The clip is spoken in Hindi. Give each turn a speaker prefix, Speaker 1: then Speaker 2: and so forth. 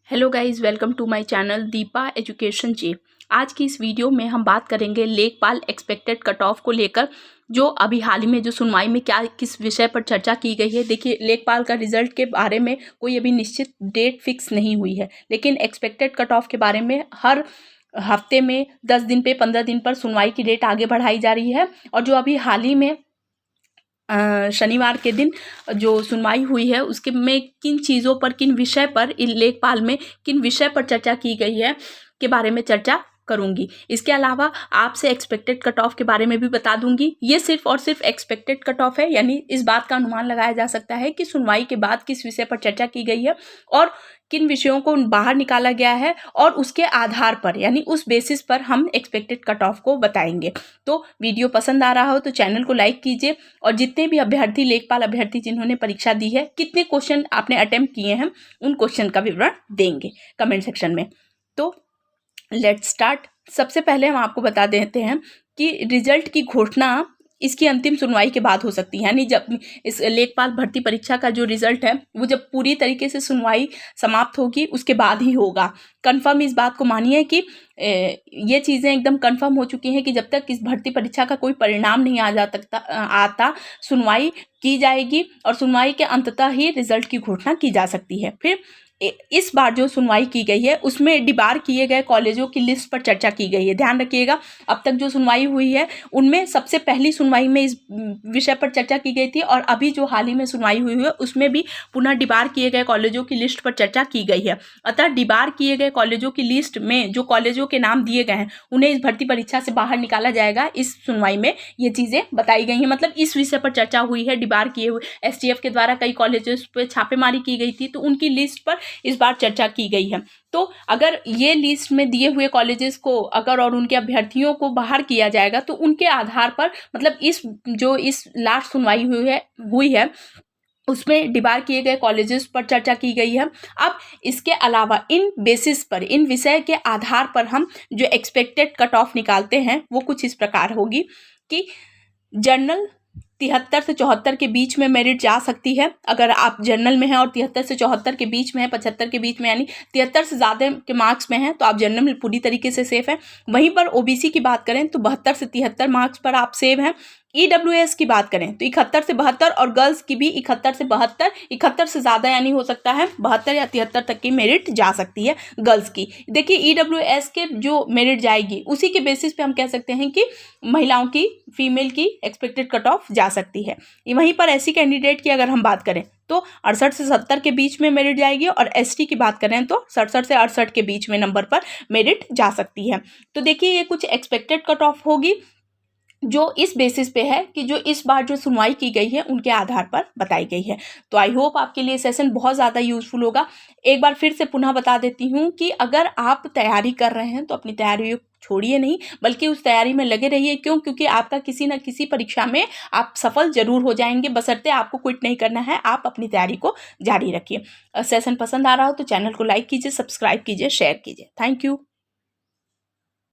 Speaker 1: Hello guys, welcome to my channel Deepa education ji. आज की इस वीडियो में हम बात करेंगे लेखपाल एक्सपेक्टेड कट ऑफ को लेकर, जो अभी हाल ही में जो सुनवाई में क्या किस विषय पर चर्चा की गई है। देखिए, लेखपाल का रिजल्ट के बारे में कोई अभी निश्चित डेट फिक्स नहीं हुई है, लेकिन एक्सपेक्टेड कट ऑफ के बारे में हर हफ्ते में 10 दिन पे 15 दिन पर सुनवाई की डेट आगे बढ़ाई जा रही है। और जो अभी हाल ही में शनिवार के दिन जो सुनवाई हुई है उसके में किन चीज़ों पर, किन विषय पर, लेखपाल में किन विषय पर चर्चा की गई है के बारे में चर्चा करूंगी। इसके अलावा आपसे एक्सपेक्टेड कट ऑफ के बारे में भी बता दूंगी। ये सिर्फ और सिर्फ एक्सपेक्टेड कट ऑफ है, यानी इस बात का अनुमान लगाया जा सकता है कि सुनवाई के बाद किस विषय पर चर्चा की गई है और किन विषयों को बाहर निकाला गया है, और उसके आधार पर यानी उस बेसिस पर हम एक्सपेक्टेड कट ऑफ को बताएंगे। तो वीडियो पसंद आ रहा हो तो चैनल को लाइक कीजिए, और जितने भी अभ्यर्थी, लेखपाल अभ्यर्थी जिन्होंने परीक्षा दी है, कितने क्वेश्चन आपने अटेम्प्ट किए हैं, उन क्वेश्चन का विवरण देंगे कमेंट सेक्शन में। तो लेट्स स्टार्ट। सबसे पहले हम आपको बता देते हैं कि रिजल्ट की घोषणा इसकी अंतिम सुनवाई के बाद हो सकती है, यानी जब इस लेखपाल भर्ती परीक्षा का जो रिजल्ट है वो जब पूरी तरीके से सुनवाई समाप्त होगी उसके बाद ही होगा। कंफर्म इस बात को मानिए कि ये चीज़ें एकदम कंफर्म हो चुकी हैं कि जब तक इस भर्ती परीक्षा का कोई परिणाम नहीं आता सुनवाई की जाएगी, और सुनवाई के अंततः ही रिजल्ट की घोषणा की जा सकती है। फिर इस बार जो सुनवाई की गई है उसमें डिबार किए गए कॉलेजों की लिस्ट पर चर्चा की गई है। ध्यान रखिएगा, अब तक जो सुनवाई हुई है उनमें सबसे पहली सुनवाई में इस विषय पर चर्चा की गई थी, और अभी जो हाल ही में सुनवाई हुई है उसमें भी पुनः डिबार किए गए कॉलेजों की लिस्ट पर चर्चा की गई है। अतः डिबार किए गए कॉलेजों की लिस्ट में जो कॉलेजों के नाम दिए गए हैं उन्हें इस भर्ती परीक्षा से बाहर निकाला जाएगा। इस सुनवाई में ये चीज़ें बताई गई हैं, मतलब इस विषय पर चर्चा हुई है। डिबार किए हुए STF के द्वारा कई कॉलेजेस पर छापेमारी की गई थी, तो उनकी लिस्ट पर इस बार चर्चा की गई है। तो अगर ये लिस्ट में दिए हुए कॉलेजेस को अगर और उनके अभ्यर्थियों को बाहर किया जाएगा तो उनके आधार पर, मतलब इस लास्ट सुनवाई हुई है उसमें डिबार किए गए कॉलेजेस पर चर्चा की गई है। अब इसके अलावा इन बेसिस पर, इन विषय के आधार पर हम जो एक्सपेक्टेड कट ऑफ निकालते हैं वो कुछ इस प्रकार होगी कि जनरल 73 से 74 के बीच में मेरिट जा सकती है। अगर आप जनरल में हैं और 73 से 74 के बीच में है, 75 के बीच में, यानी 73 से ज़्यादा के मार्क्स में हैं, तो आप जनरल में पूरी तरीके से सेफ हैं। वहीं पर OBC की बात करें तो 72 से 73 मार्क्स पर आप सेव हैं। EWS की बात करें तो 71 से 72, और गर्ल्स की भी 71 से 72, 71 से ज़्यादा यानी हो सकता है 72 या 73 तक की मेरिट जा सकती है गर्ल्स की। देखिए, EWS के जो मेरिट जाएगी उसी के बेसिस पे हम कह सकते हैं कि महिलाओं की, फीमेल की एक्सपेक्टेड कट ऑफ जा सकती है। वहीं पर ऐसी कैंडिडेट की अगर हम बात करें तो 68 से 70 के बीच में मेरिट जाएगी, और ST की बात करें तो 67 से 68 के बीच में नंबर पर मेरिट जा सकती है। तो देखिए, ये कुछ एक्सपेक्टेड कट ऑफ होगी जो इस बेसिस पे है कि जो इस बार जो सुनवाई की गई है उनके आधार पर बताई गई है। तो आई होप आपके लिए सेशन बहुत ज़्यादा यूजफुल होगा। एक बार फिर से पुनः बता देती हूँ कि अगर आप तैयारी कर रहे हैं तो अपनी तैयारी छोड़िए नहीं, बल्कि उस तैयारी में लगे रहिए। क्योंकि आपका किसी न किसी परीक्षा में आप सफल जरूर हो जाएंगे, बशर्ते आपको क्विट नहीं करना है। आप अपनी तैयारी को जारी रखिए। सेशन पसंद आ रहा हो तो चैनल को लाइक कीजिए, सब्सक्राइब कीजिए, शेयर कीजिए। Thank you.